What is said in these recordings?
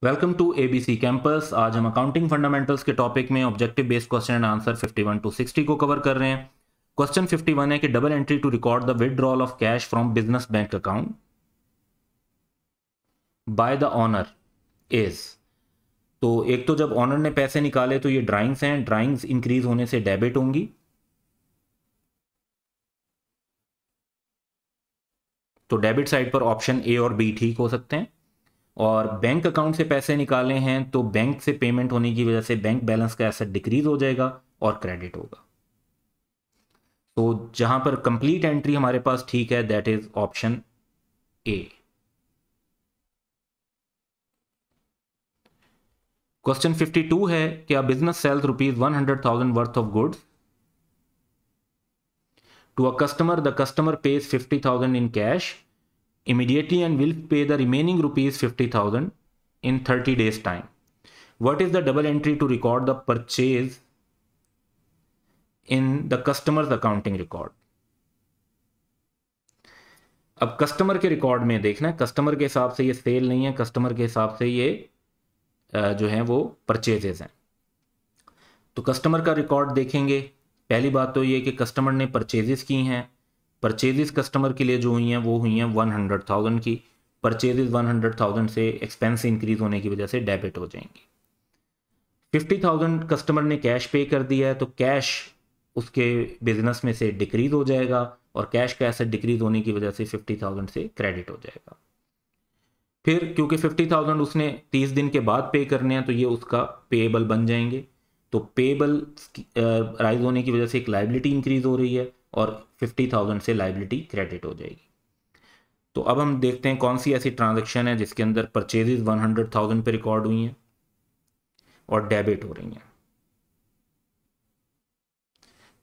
Welcome to ABC campus. आज हम accounting fundamentals के टॉपिक में objective based question and answer 51 to 60 को कवर कर रहे हैं। क्वेश्चन 51 है कि double entry to record the withdrawal of cash from business bank account by the owner is. तो एक तो जब ऑनर ने पैसे निकाले तो ये ड्राइंग्स हैं, ड्राइंग्स इंक्रीज होने से डेबिट होंगी, तो डेबिट साइड पर ऑप्शन ए और बी ठीक हो सकते हैं। और बैंक अकाउंट से पैसे निकाले हैं तो बैंक से पेमेंट होने की वजह से बैंक बैलेंस का एसेट डिक्रीज हो जाएगा और क्रेडिट होगा। तो जहां पर कंप्लीट एंट्री हमारे पास ठीक है, that is option A. Question 52 है कि business sales ₹100,000 worth of goods to a customer, the customer pays 50,000 in cash immediately and will pay the remaining ₹50,000 in 30 days time. What is the double entry to record the purchase in the customer's accounting record? अब customer के record में देखना है, customer के हिसाब से ये cell नहीं है, कस्टमर के हिसाब से ये जो है वो परचेजेस हैं। तो कस्टमर का रिकॉर्ड देखेंगे, पहली बात तो ये कि कस्टमर ने परचेजेस की हैं। परचेजेस कस्टमर के लिए जो हुई हैं वो हुई हैं 100,000 की। परचेजेस 100,000 से एक्सपेंस इंक्रीज होने की वजह से डेबिट हो जाएंगी। 50,000 कस्टमर ने कैश पे कर दिया है तो कैश उसके बिजनेस में से डिक्रीज हो जाएगा और कैश का एसेट डिक्रीज होने की वजह से 50,000 से क्रेडिट हो जाएगा। फिर क्योंकि 50,000 उसने 30 दिन के बाद पे करने हैं तो ये उसका पेएबल बन जाएंगे। तो पेएबल राइज होने की वजह से एक लायबिलिटी इंक्रीज हो रही है और 50,000 से लायबिलिटी क्रेडिट हो जाएगी। तो अब हम देखते हैं कौन सी ऐसी ट्रांजैक्शन है जिसके अंदर परचेजेस 100,000 पे रिकॉर्ड हुई हैं और डेबिट हो रही हैं।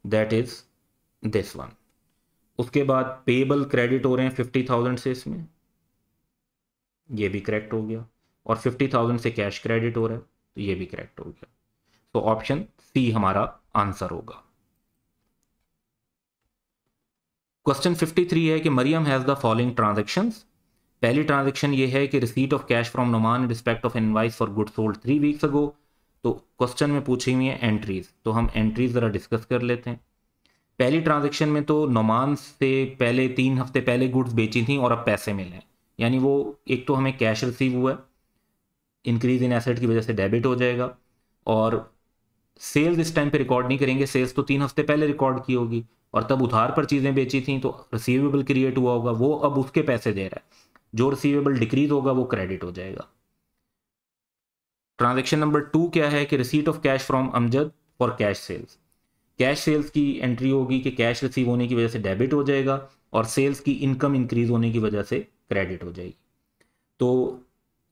That is this one. उसके बाद पेएबल क्रेडिट हो रहे हैं 50,000 से, इसमें ये भी करेक्ट हो गया, और 50,000 से कैश क्रेडिट हो रहा है तो ये भी करेक्ट हो गया। तो ऑप्शन सी हमारा आंसर होगा। क्वेश्चन 53 है कि Maryam has the following transactions. पहली ट्रांजैक्शन ये है कि receipt of cash from Noman in respect of invoice for goods sold 3 weeks ago. तो क्वेश्चन में पूछी हुई है एंट्रीज, तो हम एंट्रीज ज़रा डिस्कस कर लेते हैं। पहली ट्रांजैक्शन में तो नोमान से पहले 3 हफ्ते पहले गुड्स बेची थी और अब पैसे मिले हैं, यानी वो एक तो हमें कैश रिसीव हुआ है, इंक्रीज इन एसेट की वजह से डेबिट हो जाएगा। और सेल्स इस टाइम पे रिकॉर्ड नहीं करेंगे, सेल्स तो 3 हफ्ते पहले रिकॉर्ड की होगी और तब उधार पर चीज़ें बेची थी तो रिसीवेबल क्रिएट हुआ होगा, वो अब उसके पैसे दे रहा है, जो रिसीवेबल डिक्रीज होगा वो क्रेडिट हो जाएगा। ट्रांजैक्शन नंबर 2 क्या है कि receipt of cash from Amjad for cash sales. Cash sales की एंट्री होगी कि कैश रिसीव होने की वजह से डेबिट हो जाएगा और सेल्स की इनकम इंक्रीज होने की वजह से क्रेडिट हो जाएगी। तो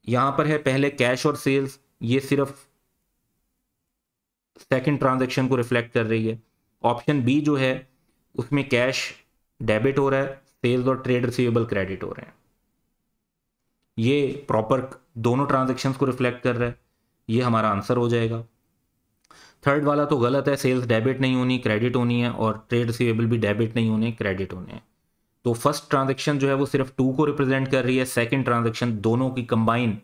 यहां पर है पहले कैश और सेल्स, ये सिर्फ सेकंड ट्रांजैक्शन को रिफ्लेक्ट कर रही है। ऑप्शन बी जो है उसमें कैश डेबिट हो रहा है, सेल्स और ट्रेड रिसीवेबल क्रेडिट हो रहे हैं, ये प्रॉपर दोनों ट्रांजैक्शंस को रिफ्लेक्ट कर रहा है, ये हमारा आंसर हो जाएगा। थर्ड वाला तो गलत है, सेल्स डेबिट नहीं होनी क्रेडिट होनी है और ट्रेड रिसीवेबल भी डेबिट नहीं होने क्रेडिट होने हैं। तो फर्स्ट ट्रांजैक्शन जो है वो सिर्फ 2 को रिप्रेजेंट कर रही है, सेकंड ट्रांजैक्शन दोनों की कंबाइन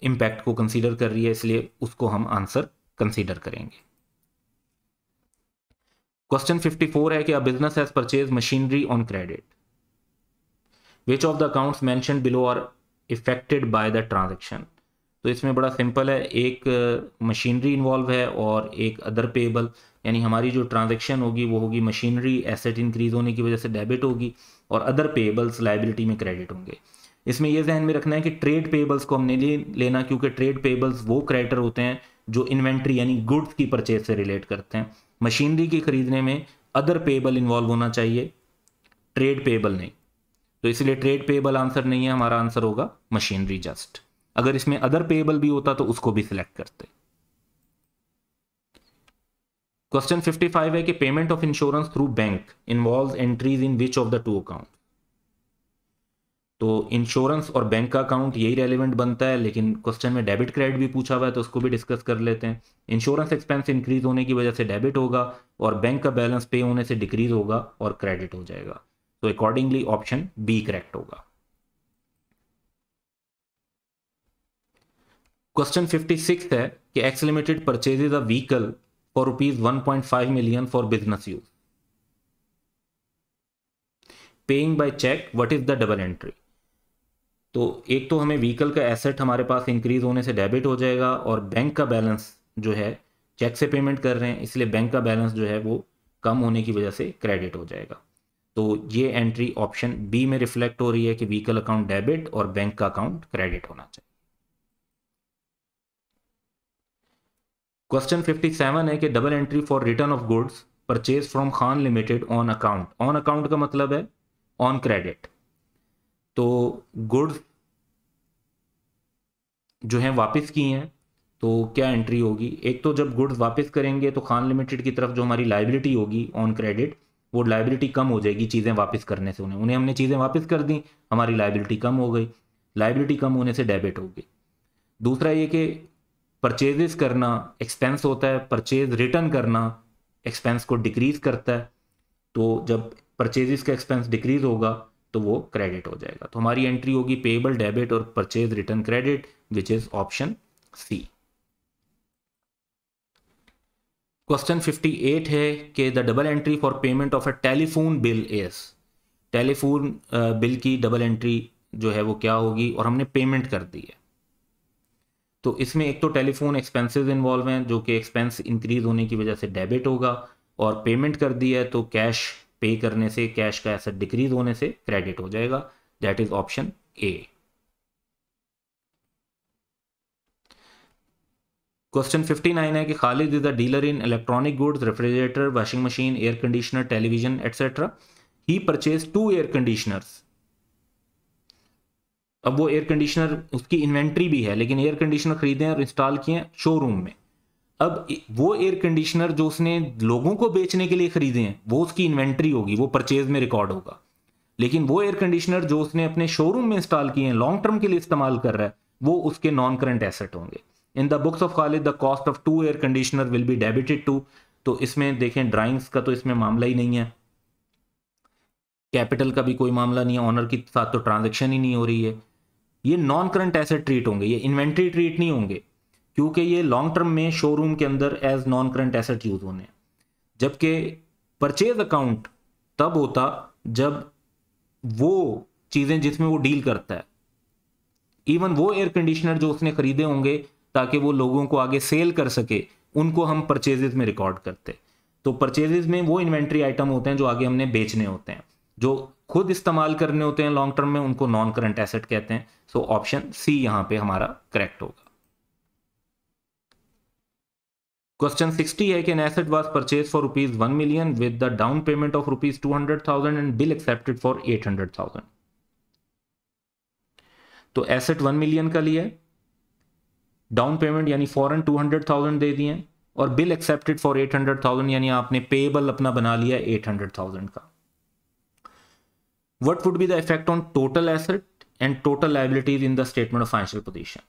इंपैक्ट को कंसीडर कर रही है, इसलिए उसको हम आंसर कंसीडर करेंगे। क्वेश्चन 54 है कि a business has purchase machinery on credit, which of the accounts mentioned below are affected by the transaction. तो इसमें बड़ा सिंपल है, एक मशीनरी इन्वॉल्व है और एक अदर पेएबल, यानी हमारी जो ट्रांजैक्शन होगी वो होगी मशीनरी एसेट इंक्रीज होने की वजह से डेबिट होगी और अदर पेएबल्स लायबिलिटी में क्रेडिट होंगे। इसमें यह ध्यान में रखना है कि ट्रेड पेएबल्स को हमने लेना, क्योंकि ट्रेड पेएबल्स वो क्रेडिटर होते हैं जो इन्वेंट्री यानी गुड्स की परचेज से रिलेट करते हैं। मशीनरी की खरीदने में अदर पेएबल इन्वॉल्व होना चाहिए, ट्रेड पेएबल नहीं। तो इसलिए ट्रेड पेएबल आंसर नहीं है, हमारा आंसर होगा मशीनरी जस्ट। अगर इसमें अदर पेएबल भी होता तो उसको भी सिलेक्ट करते। क्वेश्चन 55 है कि payment of insurance through bank involves entries in which of the 2 account. तो इंश्योरेंस और बैंक का अकाउंट यही रेलिवेंट बनता है, लेकिन क्वेश्चन में डेबिट क्रेडिट भी पूछा हुआ है तो उसको भी डिस्कस कर लेते हैं। इंश्योरेंस एक्सपेंस इंक्रीज होने की वजह से डेबिट होगा और बैंक का बैलेंस पे होने से डिक्रीज होगा और क्रेडिट हो जाएगा। तो अकॉर्डिंगली ऑप्शन बी करेक्ट होगा। क्वेश्चन 56 है कि X limited purchases a vehicle for ₹1.5 million for business use, paying by cheque, what is the double entry. तो एक तो हमें व्हीकल का एसेट हमारे पास इंक्रीज होने से डेबिट हो जाएगा, और बैंक का बैलेंस जो है, चेक से पेमेंट कर रहे हैं इसलिए बैंक का बैलेंस जो है वो कम होने की वजह से क्रेडिट हो जाएगा। तो ये एंट्री ऑप्शन बी में रिफ्लेक्ट हो रही है कि व्हीकल अकाउंट डेबिट और बैंक का अकाउंट क्रेडिट होना चाहिए। क्वेश्चन 57 है कि double entry for return of goods purchase from Khan limited on account. On account का मतलब है ऑन क्रेडिट। तो गुड्स जो है वापस की हैं तो क्या एंट्री होगी। एक तो जब गुड्स वापस करेंगे तो खान लिमिटेड की तरफ जो हमारी लाइबिलिटी होगी ऑन क्रेडिट, वो लाइबिलिटी कम हो जाएगी चीज़ें वापस करने से। उन्हें हमने चीज़ें वापस कर दी, हमारी लाइबिलिटी कम हो गई, लाइबिलिटी कम होने से डेबिट होगी। दूसरा ये कि परचेजेस करना एक्सपेंस होता है, परचेज रिटर्न करना एक्सपेंस को डिक्रीज करता है। तो जब परचेजेस का एक्सपेंस डिक्रीज होगा तो वो क्रेडिट हो जाएगा। तो हमारी एंट्री होगी पेएबल डेबिट और purchase return credit, which is option C. Question 58 है कि the double entry for payment of a telephone bill is. Telephone bill की डबल एंट्री जो है वो क्या होगी, और हमने पेमेंट कर दी है। तो इसमें एक तो टेलीफोन एक्सपेंसेस इन्वॉल्व हैं जो कि एक्सपेंस इंक्रीज होने की वजह से डेबिट होगा, और पेमेंट कर दी है तो कैश पे करने से, कैश का एसेट डिक्रीज होने से क्रेडिट हो जाएगा। That is option A. Question 59 है कि Khalid is a dealer in electronic goods, refrigerator, washing machine, air conditioner, television etcetera. He purchase 2 air conditioners. अब वो एयर कंडीशनर उसकी इन्वेंट्री भी है, लेकिन एयर कंडीशनर खरीदे हैं और इंस्टॉल किए हैं शोरूम में। अब वो एयर कंडीशनर जो उसने लोगों को बेचने के लिए खरीदे हैं वो उसकी इन्वेंट्री होगी, वो परचेज में रिकॉर्ड होगा। लेकिन वो एयर कंडीशनर जो उसने अपने शोरूम में इंस्टॉल किए हैं, लॉन्ग टर्म के लिए इस्तेमाल कर रहा है, वो उसके नॉन करंट एसेट होंगे। In the books of Khalid the cost of 2 air conditioner will be debited to. तो इसमें देखें ड्राइंग्स का तो इसमें मामला ही नहीं है, कैपिटल का भी कोई मामला नहीं है, ऑनर के साथ तो ट्रांजेक्शन ही नहीं हो रही है। ये नॉन करंट एसेट ट्रीट होंगे, ये इन्वेंट्री ट्रीट नहीं होंगे, क्योंकि ये लॉन्ग टर्म में शोरूम के अंदर as non current asset use होने हैं। जबकि परचेज अकाउंट तब होता जब वो चीजें जिसमें वो डील करता है, इवन वो एयर कंडीशनर जो उसने खरीदे होंगे ताकि वो लोगों को आगे सेल कर सके, उनको हम परचेजेस में रिकॉर्ड करते। तो परचेजेस में वो इन्वेंट्री आइटम होते हैं जो आगे हमने बेचने होते हैं, जो खुद इस्तेमाल करने होते हैं लॉन्ग टर्म में, उनको नॉन करंट एसेट कहते हैं। सो ऑप्शन सी यहां पे हमारा करेक्ट होगा। क्वेश्चन 60 है कि an asset was purchase for ₹1 million with the down payment of ₹200,000 and bill accepted for 800,000। तो एसेट 1 मिलियन का लिया, डाउन पेमेंट यानी फॉरन 200,000 दे दिए, और बिल एक्सेप्टेड फॉर 800,000 यानी आपने पेएबल अपना बना लिया 800,000 का। What would be the effect on total asset and total liabilities in the statement of financial position?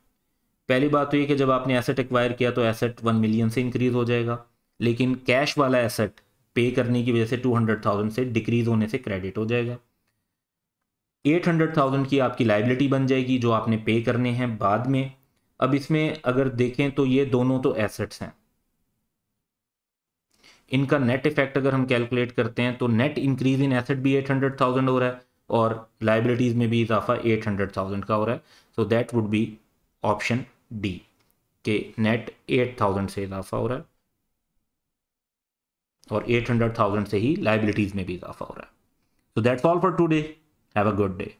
पहली बात तो ये कि जब आपने एसेट एक्वायर किया तो एसेट 1 मिलियन से इंक्रीज हो जाएगा, लेकिन कैश वाला एसेट पे करने की वजह से 200,000 से डिक्रीज होने से क्रेडिट हो जाएगा। 800,000 की आपकी लाइबिलिटी बन जाएगी जो आपने पे करने हैं बाद में। अब इसमें अगर देखें तो ये दोनों तो एसेट्स हैं, इनका नेट इफेक्ट अगर हम कैलकुलेट करते हैं तो नेट इंक्रीज इन एसेट भी 800,000 हो रहा है और लाइबिलिटीज में भी इजाफा 800,000 का हो रहा है। So that would be option D के नेट 8,000 से इजाफा हो रहा है और 800,000 से ही लाइबिलिटीज में भी इजाफा हो रहा है। So that's all for today. Have a good day.